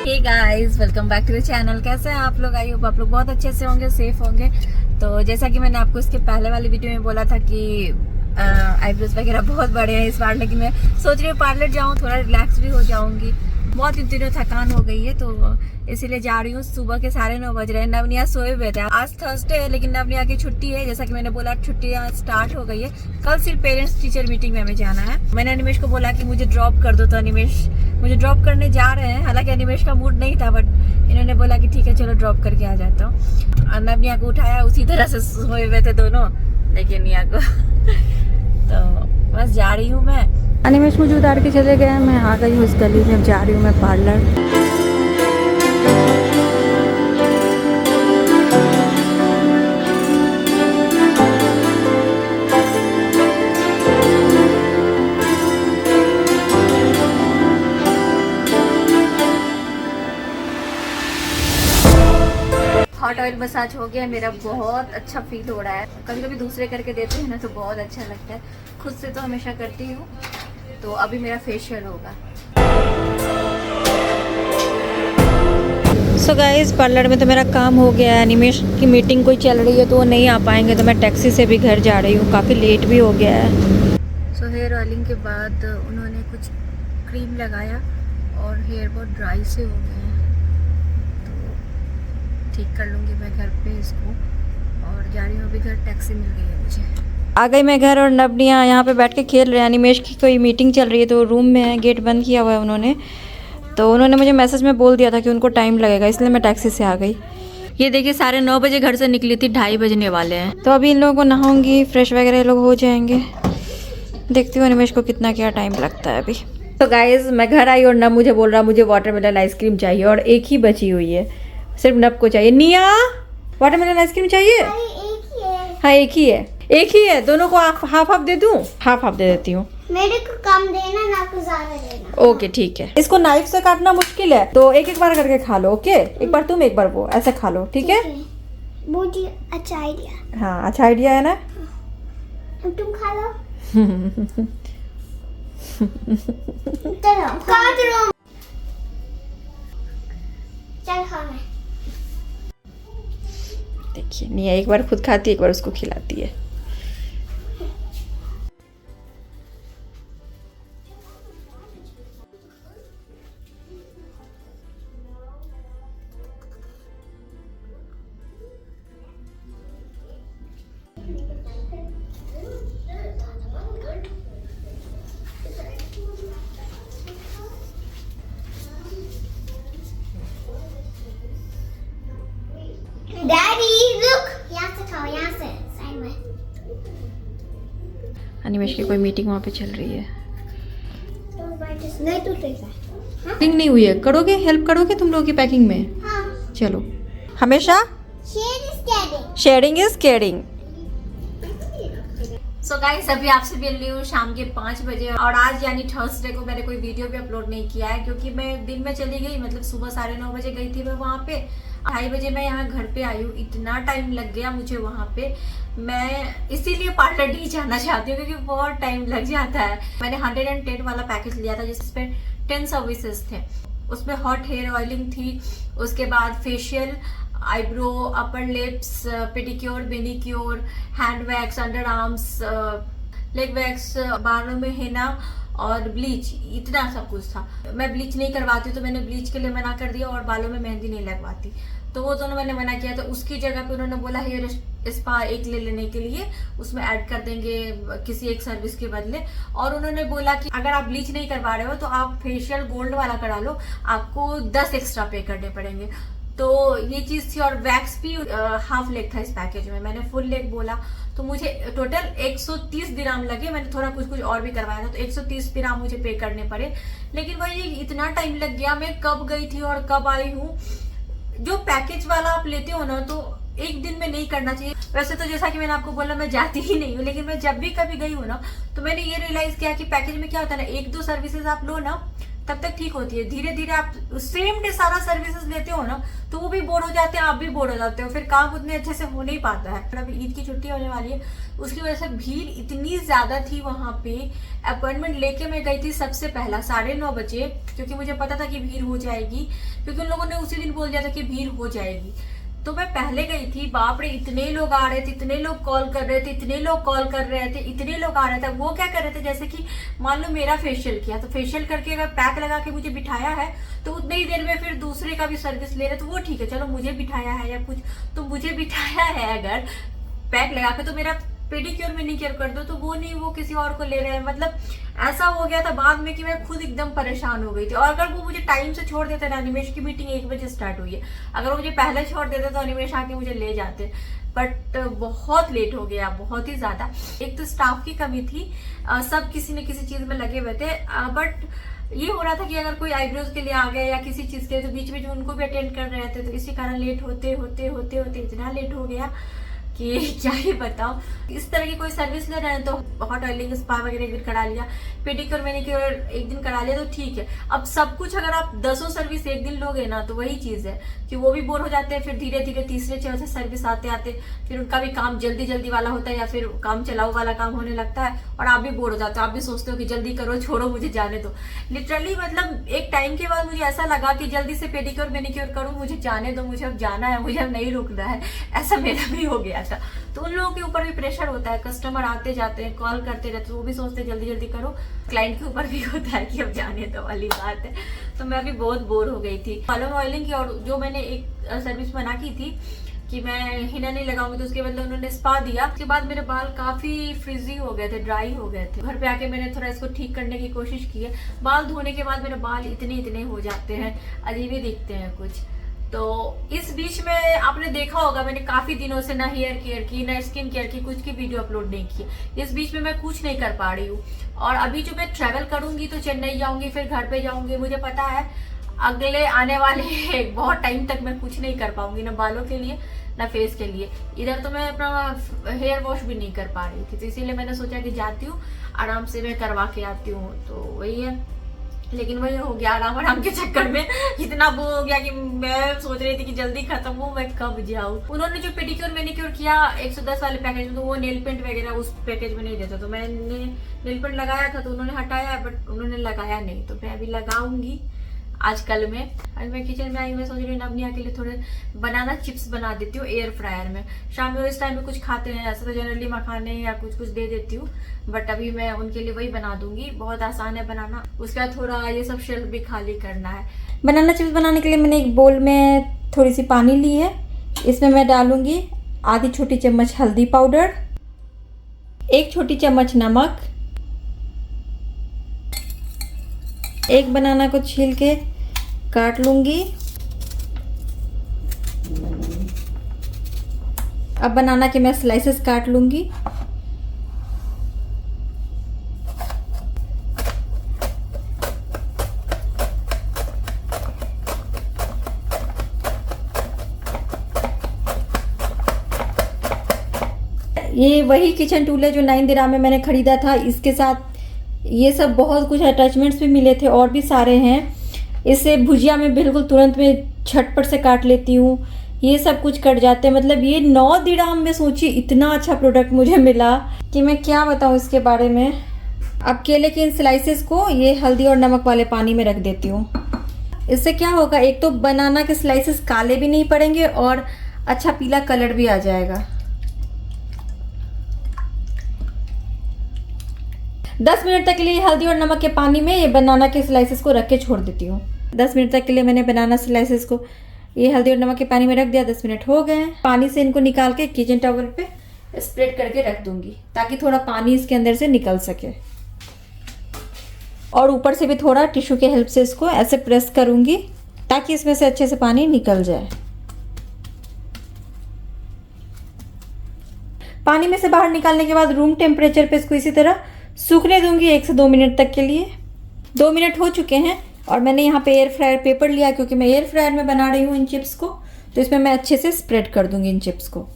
Hey guys, welcome back to the channel. कैसे हैं आप लोग? आई होप आप लोग बहुत अच्छे से होंगे, सेफ होंगे। तो जैसा कि मैंने आपको इसके पहले वाली वीडियो में बोला था कि आईब्रोज वगैरह बहुत बड़े हैं इस बार, लेकिन मैं सोच रही हूँ पार्लर जाऊँ, थोड़ा रिलैक्स भी हो जाऊँगी। बहुत इन दिनों थकान हो गई है, तो इसीलिए जा रही हूँ। सुबह के 9:30 बज रहे हैं। नवनिया सोए हुए थे। आज थर्सडे है, लेकिन नवनिया की छुट्टी है। जैसा कि मैंने बोला, छुट्टियाँ स्टार्ट हो गई है। कल सिर्फ पेरेंट्स टीचर मीटिंग में हमें जाना है। मैंने अनिमेश को बोला कि मुझे ड्रॉप कर दो, तो अनिमेश मुझे ड्रॉप करने जा रहे हैं। हालांकि अनिमेश का मूड नहीं था, बट इन्होंने बोला कि ठीक है चलो ड्रॉप करके आ जाता हूँ। नवनिया को उठाया, उसी तरह से सोए हुए थे दोनों, लेकिन निया को तो बस जा रही हूँ मैं। अनिमेश मुझे उतार के चले गए, मैं आ गई हूँ उस गली में। जा रही हूँ मैं पार्लर। हॉट ऑयल मसाज हो गया मेरा, बहुत अच्छा फील हो रहा है। कभी कभी दूसरे करके देते हैं ना, तो बहुत अच्छा लगता है। खुद से तो हमेशा करती हूँ। तो अभी मेरा फेशियल होगा। सो गाइस, पार्लर में तो मेरा काम हो गया है। अनिमेश की मीटिंग कोई चल रही है तो वो नहीं आ पाएंगे, तो मैं टैक्सी से भी घर जा रही हूँ। काफ़ी लेट भी हो गया है। सो हेयर ऑयलिंग के बाद उन्होंने कुछ क्रीम लगाया और हेयर बहुत ड्राई से हो गए हैं, ठीक कर लूँगी मैं घर पे इसको। और जा रही हूँ अभी घर। टैक्सी मिल गई है मुझे। आ गई मैं घर, और नवनिया यहाँ पे बैठ के खेल रहे हैं। अनिमेश की कोई मीटिंग चल रही है, तो रूम में है, गेट बंद किया हुआ है उन्होंने। तो उन्होंने मुझे मैसेज में बोल दिया था कि उनको टाइम लगेगा, इसलिए मैं टैक्सी से आ गई। ये देखिए, 9:30 बजे घर से निकली थी, 2:30 बजने वाले हैं। तो अभी इन लोगों को नहाऊंगी, फ्रेश वगैरह लोग हो जाएंगे। देखती हूँ अनिमेश को कितना क्या टाइम लगता है अभी। तो गाइज, मैं घर आई और नब मुझे बोल रहा मुझे वाटरमेलन आइसक्रीम चाहिए, और एक ही बची हुई है, सिर्फ नब को चाहिए। निया, वाटरमेलन आइसक्रीम चाहिए? हाँ, एक ही है। दोनों को हाफ हाफ दे दूं? हाफ हाफ दे देती हूँ। मेरे को कम देना, ना को ज्यादा देना। ओके ठीक है। इसको नाइफ से काटना मुश्किल है, तो एक एक बार करके खा लो। ओके, एक बार तुम एक बार वो, ऐसे खा लो, ठीक है? बहुत ही अच्छा आइडिया। हाँ, अच्छा आइडिया है ना? तुम खा लो। चलो काट लो। चल खा मैं। देखिए, निया एक बार खुद खाती है, एक बार उसको खिलाती है। डैडी लुक, यहाँ से खाओ, यहाँ से साइड में। अनिमेश की कोई मीटिंग वहाँ पे चल रही है। नहीं टूटेगा। पैकिंग नहीं हुई है, करोगे? हेल्प करोगे तुम लोगों की पैकिंग में? हाँ। चलो, हमेशा sharing is caring. So guys, अभी आपसे मिल रही हूँ शाम के 5 बजे, और आज यानी थर्सडे को मैंने कोई वीडियो भी अपलोड नहीं किया है, क्योंकि मैं दिन में चली गई। मतलब सुबह 9:30 बजे गई थी मैं वहाँ पे, 2:30 बजे मैं यहाँ घर पे आई हूँ। इतना टाइम लग गया मुझे वहाँ पे। मैं इसीलिए पार्लर नहीं जाना चाहती हूँ, क्योंकि बहुत टाइम लग जाता है। मैंने 110 वाला पैकेज लिया था, जिसपे 10 सर्विसेज थे। उसमें हॉट हेयर ऑयलिंग थी, उसके बाद facial, eyebrow, upper lips, pedicure, manicure, hand wax, under arms, leg wax, बालों में हेना और ब्लीच, इतना सब कुछ था। मैं ब्लीच नहीं करवाती, तो मैंने ब्लीच के लिए मना कर दिया, और बालों में मेहंदी नहीं लगवाती, तो वो दोनों मैंने मना किया। तो उसकी जगह पे उन्होंने बोला हेयर स्पा एक ले लेने के लिए, उसमें ऐड कर देंगे किसी एक सर्विस के बदले। और उन्होंने बोला कि अगर आप ब्लीच नहीं करवा रहे हो तो आप फेशियल गोल्ड वाला करा लो, आपको 10 एक्स्ट्रा पे करने पड़ेंगे। तो ये चीज थी। और वैक्स भी हाफ लेग था इस पैकेज में, मैंने फुल लेग बोला, तो मुझे टोटल 130 दिराम लगे। मैंने थोड़ा कुछ और भी करवाया था, तो 130 दिराम मुझे पे करने पड़े। लेकिन वही इतना टाइम लग गया, मैं कब गई थी और कब आई हूँ। जो पैकेज वाला आप लेते हो ना, तो एक दिन में नहीं करना चाहिए। वैसे तो जैसा कि मैंने आपको बोला, मैं जाती ही नहीं हूँ, लेकिन मैं जब भी कभी गई हूँ ना, तो मैंने ये रियलाइज किया कि पैकेज में क्या होता है ना, 1-2 सर्विसेज आप लो ना, तब तक ठीक होती है। धीरे धीरे आप सेम डे सारा सर्विसेज लेते हो ना, तो वो भी बोर हो जाते हैं, आप भी बोर हो जाते हो, फिर काम उतने अच्छे से हो नहीं पाता है। अभी ईद की छुट्टी होने वाली है, उसकी वजह से भीड़ इतनी ज्यादा थी वहां पे। अपॉइंटमेंट लेके मैं गई थी सबसे पहला 9:30 बजे, क्योंकि मुझे पता था कि भीड़ हो जाएगी, क्योंकि उन लोगों ने उसी दिन बोल दिया था कि भीड़ हो जाएगी। तो मैं पहले गई थी, बाप रे इतने लोग आ रहे थे, इतने लोग कॉल कर रहे थे, इतने लोग कॉल कर रहे थे, इतने लोग आ रहे थे। वो क्या कर रहे थे, जैसे कि मान लो मेरा फेशियल किया, तो फेशियल करके अगर पैक लगा के मुझे बिठाया है, तो उतनी ही देर में फिर दूसरे का भी सर्विस ले रहे, तो वो ठीक है, चलो मुझे बिठाया है या कुछ, तो मुझे बिठाया है अगर पैक लगा के, तो मेरा पेडिक्योर मैनिक्योर कर दो, तो वो नहीं, वो किसी और को ले रहे हैं। मतलब ऐसा हो गया था बाद में कि मैं खुद एकदम परेशान हो गई थी। और अगर वो मुझे टाइम से छोड़ देते ना, अनिमेश की मीटिंग 1 बजे स्टार्ट हुई है, अगर वो मुझे पहले छोड़ देते तो अनिमेश आके मुझे ले जाते, बट बहुत लेट हो गया, बहुत ही ज्यादा। एक तो स्टाफ की कमी थी, सब किसी न किसी चीज में लगे हुए थे, बट ये हो रहा था कि अगर कोई आईब्रोज के लिए आ गया या किसी चीज के लिए, तो बीच में जो उनको भी अटेंड कर रहे थे, तो इसी कारण लेट होते होते होते होते इतना लेट हो गया कि क्या ही बताओ। इस तरह की कोई सर्विस ले रहे हैं तो हॉट ऑयलिंग, स्पा वगैरह एक दिन करा लिया, पेडिक्योर मैनिक्योर एक दिन करा लिया, तो ठीक है। अब सब कुछ अगर आप 10 सर्विस एक दिन लोगे ना, तो वही चीज है कि वो भी बोर हो जाते हैं। फिर धीरे धीरे तीसरे चौथे सर्विस आते आते फिर उनका भी काम जल्दी जल्दी वाला होता है, या फिर काम चलाऊ वाला काम होने लगता है, और आप भी बोर हो जाते हो। आप भी सोचते हो कि जल्दी करो, छोड़ो, मुझे जाने दो। लिटरली मतलब एक टाइम के बाद मुझे ऐसा लगा कि जल्दी से पेडिक्योर मैनिक्योर करूं, मुझे जाने दो, मुझे अब जाना है, मुझे अब नहीं रुकना है। ऐसा मेरा भी हो गया था। तो उन लोगों के ऊपर भी प्रेशर होता है, कस्टमर आते जाते हैं, कॉल करते रहते, तो वो भी सोचते हैं जल्दी जल्दी करो। क्लाइंट के ऊपर भी होता है कि अब जाने दो वाली बात है। तो मैं भी बहुत बोर हो गई थी। कॉलम ऑयलिंग की, और जो मैंने एक सर्विस मना की थी कि मैं हिना नहीं लगाऊंगी, तो उसके बदले उन्होंने स्पा दिया। उसके बाद मेरे बाल काफी फ्रिजी हो गए थे, ड्राई हो गए थे। घर पे आके मैंने थोड़ा इसको ठीक करने की कोशिश की है। बाल धोने के बाद मेरे बाल इतने इतने हो जाते हैं, अजीब ही दिखते हैं कुछ। तो इस बीच में आपने देखा होगा, मैंने काफी दिनों से ना हेयर केयर की, ना स्किन केयर की, कुछ की वीडियो अपलोड नहीं की। इस बीच में मैं कुछ नहीं कर पा रही हूँ। और अभी जो मैं ट्रेवल करूंगी, तो चेन्नई जाऊंगी, फिर घर पे जाऊंगी, मुझे पता है अगले आने वाले बहुत टाइम तक मैं कुछ नहीं कर पाऊंगी, ना बालों के लिए ना फेस के लिए। इधर तो मैं अपना हेयर वॉश भी नहीं कर पा रही थी, तो इसीलिए मैंने सोचा कि जाती हूँ, आराम से मैं करवा के आती हूँ। तो वही है, लेकिन वही हो गया, आराम के चक्कर में इतना वो हो गया कि मैं सोच रही थी कि जल्दी खत्म हो, मैं कब जाऊँ। उन्होंने जो पेडिक्योर मैनिक्योर किया 110 वाले पैकेज में, तो वो नेल पेंट वगैरह उस पैकेज में नहीं देता, तो मैंने नेल पेंट लगाया था, तो उन्होंने हटाया, बट उन्होंने लगाया नहीं। तो मैं अभी लगाऊंगी आजकल में। आज मैं किचन में आई, मैं सोच रही हूँ नवनिया के लिए थोड़े बनाना चिप्स बना देती हूँ एयर फ्रायर में। शाम में इस टाइम में कुछ खाते हैं, ऐसा तो जनरली मखाने या कुछ कुछ दे देती हूँ, बट अभी मैं उनके लिए वही बना दूंगी। बहुत आसान है बनाना। उसके बाद थोड़ा ये सब शेल्फ भी खाली करना है। बनाना चिप्स बनाने के लिए मैंने एक बोल में थोड़ी सी पानी ली है, इसमें मैं डालूंगी आधी छोटी चम्मच हल्दी पाउडर, 1 छोटी चम्मच नमक, 1 बनाना को छील के काट लूंगी। अब बनाना के मैं स्लाइसेस काट लूंगी। ये वही किचन टूल है जो 9 दिराम में मैंने खरीदा था। इसके साथ ये सब बहुत कुछ अटैचमेंट्स भी मिले थे, और भी सारे हैं। इससे भुजिया में बिल्कुल तुरंत में झटपट से काट लेती हूँ, ये सब कुछ कट जाते हैं। मतलब ये 9 दिराम में सोचिए इतना अच्छा प्रोडक्ट मुझे मिला कि मैं क्या बताऊँ इसके बारे में। अब केले के इन स्लाइसेस को ये हल्दी और नमक वाले पानी में रख देती हूँ। इससे क्या होगा, एक तो बनाना के स्लाइसेस काले भी नहीं पड़ेंगे और अच्छा पीला कलर भी आ जाएगा। 10 मिनट तक के लिए हल्दी और नमक के पानी में ये बनाना के स्लाइसेस को रख के छोड़ देती हूँ। 10 मिनट तक के लिए मैंने बनाना स्लाइसेस को ये हल्दी और नमक के पानी में रख दिया। 10 मिनट हो गए। पानी से इनको निकाल के किचन टॉवल पे स्प्रेड करके रख दूंगी, ताकि थोड़ा पानी इसके अंदर से निकल सके। और ऊपर से भी थोड़ा टिश्यू के हेल्प से इसको ऐसे प्रेस करूंगी, ताकि इसमें से अच्छे से पानी निकल जाए। पानी में से बाहर निकालने के बाद रूम टेम्परेचर पे इसको इसी तरह सूखने दूंगी 1 से 2 मिनट तक के लिए। 2 मिनट हो चुके हैं और मैंने यहाँ पे एयर फ्रायर पेपर लिया, क्योंकि मैं एयर फ्रायर में बना रही हूँ इन चिप्स को। तो इसमें मैं अच्छे से स्प्रेड कर दूंगी इन चिप्स को।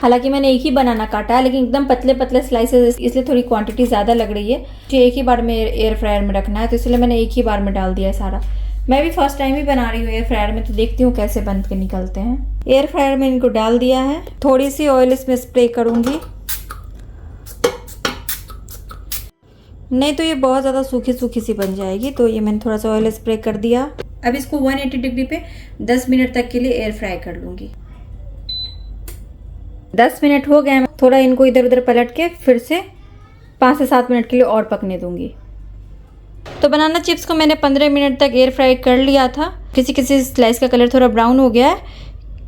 हालांकि मैंने एक ही बनाना काटा है, लेकिन एकदम पतले पतले स्लाइसेस, इसलिए थोड़ी क्वांटिटी ज़्यादा लग रही है। मुझे एक ही बार में एयर फ्रायर में रखना है, तो इसलिए मैंने एक ही बार में डाल दिया है सारा। मैं भी फर्स्ट टाइम ही बना रही हूँ एयर फ्रायर में, तो देखती हूँ कैसे बन के निकलते हैं। एयर फ्रायर में इनको डाल दिया है। थोड़ी सी ऑयल इसमें स्प्रे करूँगी, नहीं तो ये बहुत ज़्यादा सूखी सूखी सी बन जाएगी, तो ये मैंने थोड़ा सा ऑयल स्प्रे कर दिया। अब इसको 180 डिग्री पे 10 मिनट तक के लिए एयर फ्राई कर लूँगी। 10 मिनट हो गए, थोड़ा इनको इधर उधर पलट के फिर से 5 से 7 मिनट के लिए और पकने दूंगी। तो बनाना चिप्स को मैंने 15 मिनट तक एयर फ्राई कर लिया था। किसी किसी स्लाइस का कलर थोड़ा ब्राउन हो गया है,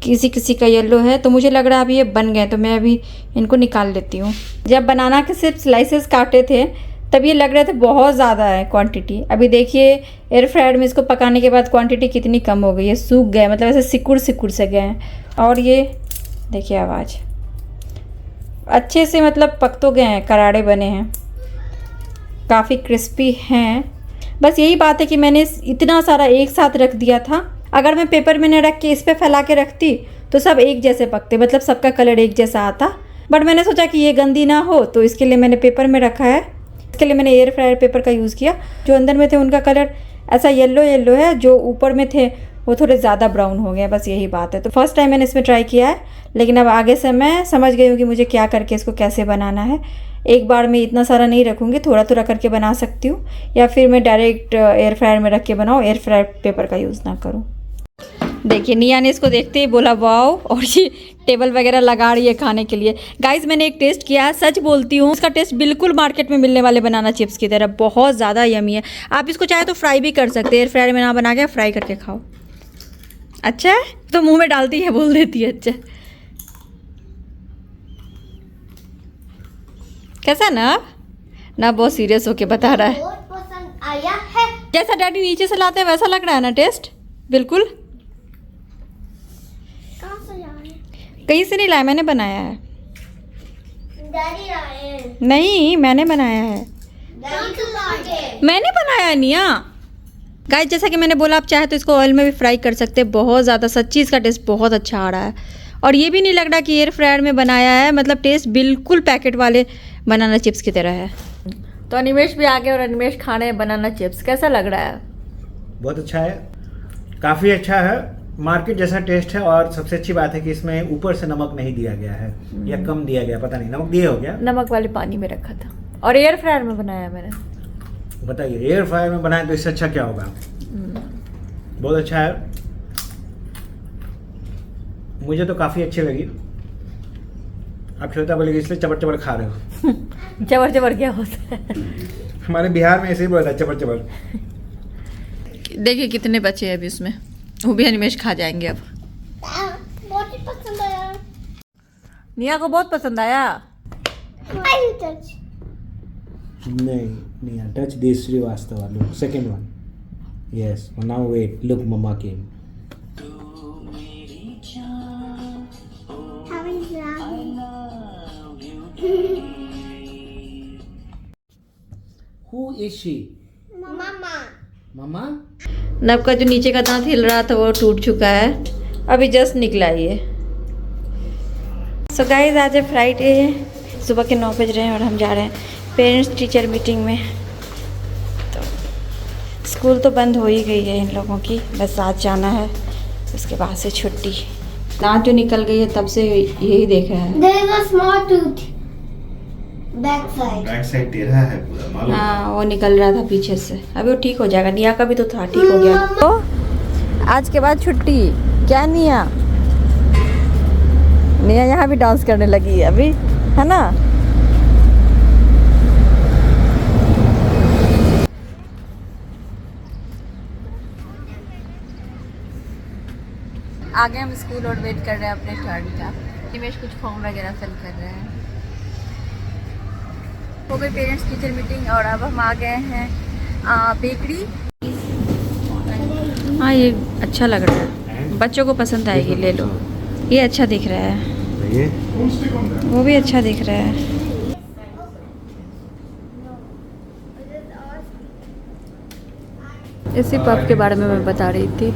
किसी किसी का येलो है, तो मुझे लग रहा है अभी ये बन गए, तो मैं अभी इनको निकाल लेती हूँ। जब बनाना के सिर्फ स्लाइसेस काटे थे तब ये लग रहे थे बहुत ज़्यादा है क्वांटिटी। अभी देखिए एयर फ्रायर में इसको पकाने के बाद क्वांटिटी कितनी कम हो गई है, सूख गए, मतलब ऐसे सिकुड़ सिकुड़ से गए हैं। और ये देखिए आवाज़ अच्छे से मतलब पक तो गए हैं, करारे बने हैं, काफ़ी क्रिस्पी हैं। बस यही बात है कि मैंने इतना सारा एक साथ रख दिया था। अगर मैं पेपर में न रख के इस पर फैला के रखती तो सब एक जैसे पकते, मतलब सबका कलर एक जैसा आता। बट मैंने सोचा कि ये गंदी ना हो, तो इसके लिए मैंने पेपर में रखा है। इसके लिए मैंने एयर फ्रायर पेपर का यूज़ किया। जो अंदर में थे उनका कलर ऐसा येलो येलो है, जो ऊपर में थे वो थोड़े ज़्यादा ब्राउन हो गए, बस यही बात है। तो फर्स्ट टाइम मैंने इसमें ट्राई किया है, लेकिन अब आगे से मैं समझ गई हूँ कि मुझे क्या करके इसको कैसे बनाना है। एक बार में इतना सारा नहीं रखूँगी, थोड़ा थोड़ा करके बना सकती हूँ, या फिर मैं डायरेक्ट एयर फ्रायर में रख के बनाऊँ, एयर फ्रायर पेपर का यूज़ ना करूँ। देखिए निया ने इसको देखते ही बोला वाओ, और ये टेबल वगैरह लगा रही है खाने के लिए। गाइज मैंने एक टेस्ट किया है, सच बोलती हूँ उसका टेस्ट बिल्कुल मार्केट में मिलने वाले बनाना चिप्स की तरह, बहुत ज़्यादा यमी है। आप इसको चाहे तो फ्राई भी कर सकते हैं, एयर फ्रायर में ना बना के फ्राई करके खाओ। अच्छा है तो मुंह में डालती है, बोल देती है अच्छा कैसा ना बहुत सीरियस होके बता रहा है। बहुत पसंद आया है। जैसा डैडी नीचे से लाते हैं वैसा लग रहा है ना टेस्ट, बिल्कुल। कहाँ से लाए? कहीं से नहीं लाया, मैंने बनाया है। डैडी लाए। नहीं मैंने बनाया है, डैडी तो लाए। मैंने बनाया निया। गाइस जैसा कि मैंने बोला, आप चाहे तो इसको ऑयल में भी फ्राई कर सकते हैं, बहुत ज़्यादा सच्ची इसका टेस्ट बहुत अच्छा आ रहा है। और ये भी नहीं लग रहा कि एयर फ्रायर में बनाया है, मतलब टेस्ट बिल्कुल पैकेट वाले बनाना चिप्स की तरह है। तो अनिमेश भी आ गए और अनिमेश खा रहे हैं बनाना चिप्स। कैसा लग रहा है? बहुत अच्छा है, काफ़ी अच्छा है, मार्केट जैसा टेस्ट है। और सबसे अच्छी बात है कि इसमें ऊपर से नमक नहीं दिया गया है, या कम दिया गया, पता नहीं, नमक दिया हो गया। नमक वाले पानी में रखा था, और एयर फ्रायर में बनाया मैंने। बताइए एयर फ्रायर में बनाए तो इससे अच्छा क्या होगा। बहुत अच्छा है, मुझे तो काफ़ी अच्छी लगी। आप श्वेता बोलेगी इसलिए चबर चबर खा रहे हो। चबर चबर क्या होता है? हमारे बिहार में ऐसे ही बोलता है, चबर चबर। देखिए कितने बचे हैं अभी उसमें, वो भी अनिमेश खा जाएंगे अब। बहुत ही पसंद आया। निया को बहुत पसंद आया। Are you touch? नहीं touch this Srivastava, look second one, yes now wait, look mama came. How is Who is she? Mama. Mama? नब का जो नीचे का दांत हिल रहा था वो टूट चुका है, अभी जस्ट निकला ये। सो गाइस आज है फ्राइडे, सुबह के 9 बज रहे हैं और हम जा रहे हैं पेरेंट्स टीचर मीटिंग में। तो स्कूल तो बंद हो ही गई है इन लोगों की, बस आज जाना है, उसके बाद से छुट्टी। दांत जो निकल गई है तब से यही देख रहा है। There is a small tooth. Back side. Back side टेढ़ा है पूरा, मालूम? हाँ वो निकल रहा था पीछे से, अभी वो ठीक हो जाएगा। निया का भी तो था, ठीक हो गया। तो आज के बाद छुट्टी, क्या निया यहाँ भी डांस करने लगी है अभी, है ना? आगे हम स्कूल और वेट कर रहे हैं अपने टर्न का। निमेश कुछ फॉर्म वगैरह फिल कर रहे हैं। हो गई पेरेंट्स टीचर मीटिंग और अब हम आ गए हैं बेकरी। हाँ ये अच्छा लग रहा है, बच्चों को पसंद आएगी, ले लो। ये अच्छा दिख रहा है, ये वो भी अच्छा दिख रहा है। इसी पब के बारे में मैं बता रही थी।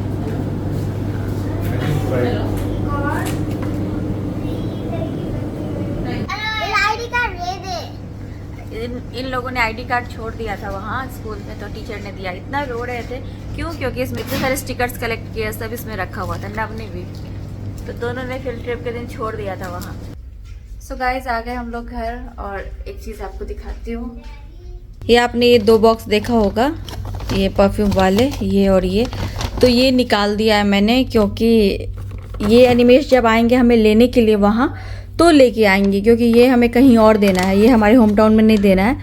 इन लोगों ने आईडी कार्ड छोड़ दिया था वहाँ स्कूल में, तो टीचर ने दिया। इतना रो रहे थे, क्यों? क्योंकि इसमें इतने सारे स्टिकर्स कलेक्ट किए, सब इसमें रखा हुआ था, नव ने भी। तो दोनों ने फील्ड ट्रिप के दिन छोड़ दिया था वहाँ। सो गाइज आ गए हम लोग घर, और एक चीज़ आपको दिखाती हूँ। ये आपने ये 2 बॉक्स देखा होगा, ये परफ्यूम वाले, ये और ये, तो ये निकाल दिया है मैंने, क्योंकि ये एनिमेश जब आएंगे हमें लेने के लिए वहाँ तो लेके आएंगे, क्योंकि ये हमें कहीं और देना है, ये हमारे होम टाउन में नहीं देना है,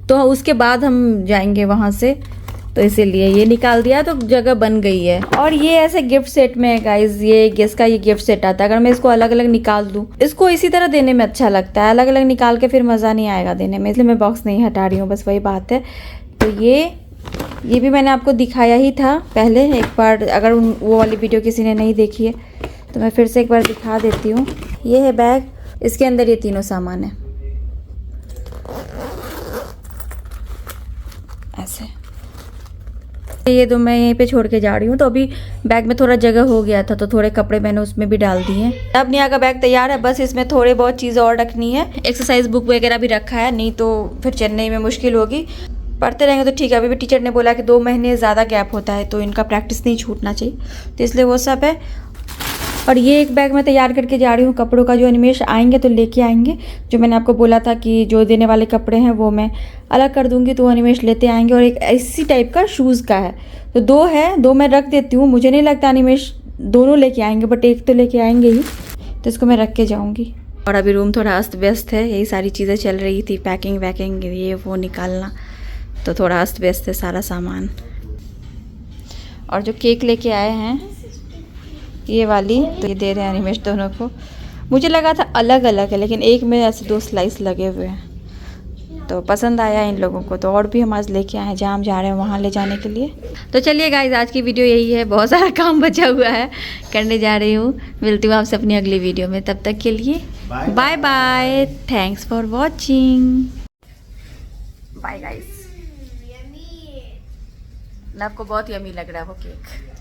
तो उसके बाद हम जाएंगे वहाँ से, तो इसीलिए ये निकाल दिया, तो जगह बन गई है। और ये ऐसे गिफ्ट सेट में है गाइज, ये गेस का ये गिफ्ट सेट आता है। अगर मैं इसको अलग अलग निकाल दूँ, इसको इसी तरह देने में अच्छा लगता है, अलग अलग निकाल के फिर मज़ा नहीं आएगा देने में, इसलिए मैं बॉक्स नहीं हटा रही हूँ, बस वही बात है। तो ये भी मैंने आपको दिखाया ही था पहले एक बार, अगर वो वाली वीडियो किसी ने नहीं देखी है तो मैं फिर से एक बार दिखा देती हूँ। ये है बैग, इसके अंदर ये तीनों सामान है ऐसे। ये तो मैं यहीं पे छोड़ के जा रही हूँ, तो अभी बैग में थोड़ा जगह हो गया था, तो थोड़े कपड़े मैंने उसमें भी डाल दिए। अब निया का बैग तैयार है, बस इसमें थोड़े बहुत चीज़ें और रखनी है। एक्सरसाइज बुक वगैरह भी रखा है, नहीं तो फिर चेन्नई में मुश्किल होगी। पढ़ते रहेंगे तो ठीक है। अभी भी टीचर ने बोला कि 2 महीने ज़्यादा गैप होता है, तो इनका प्रैक्टिस नहीं छूटना चाहिए, तो इसलिए वो सब है। और ये एक बैग मैं तैयार करके जा रही हूँ कपड़ों का, जो एनिमेश आएंगे तो लेके आएंगे। जो मैंने आपको बोला था कि जो देने वाले कपड़े हैं वो मैं अलग कर दूँगी, तो एनिमेश लेते आएंगे। और एक इसी टाइप का शूज़ का है, तो 2 है, 2 मैं रख देती हूँ। मुझे नहीं लगता एनिमेश दोनों लेके आएंगे, बट एक तो लेके आएंगे ही, तो इसको मैं रख के जाऊँगी। और अभी रूम थोड़ा अस्त व्यस्त है, यही सारी चीज़ें चल रही थी, पैकिंग वैकिंग, ये वो निकालना, तो थोड़ा अस्त व्यस्त है सारा सामान। और जो केक लेके आए हैं ये वाली, तो ये दे रहे हैं एनिमेश दोनों को। मुझे लगा था अलग अलग है, लेकिन एक में ऐसे 2 स्लाइस लगे हुए हैं, तो पसंद आया इन लोगों को। तो और भी हम आज लेके आए हैं, जहाँ हम जा रहे हैं वहाँ ले जाने के लिए। तो चलिए गाइज, आज की वीडियो यही है, बहुत सारा काम बचा हुआ है, करने जा रही हूँ। मिलती हूँ आपसे अपनी अगली वीडियो में, तब तक के लिए bye bye. Thanks for watching, bye guys. आपको बहुत यमी लग रहा है वो केक।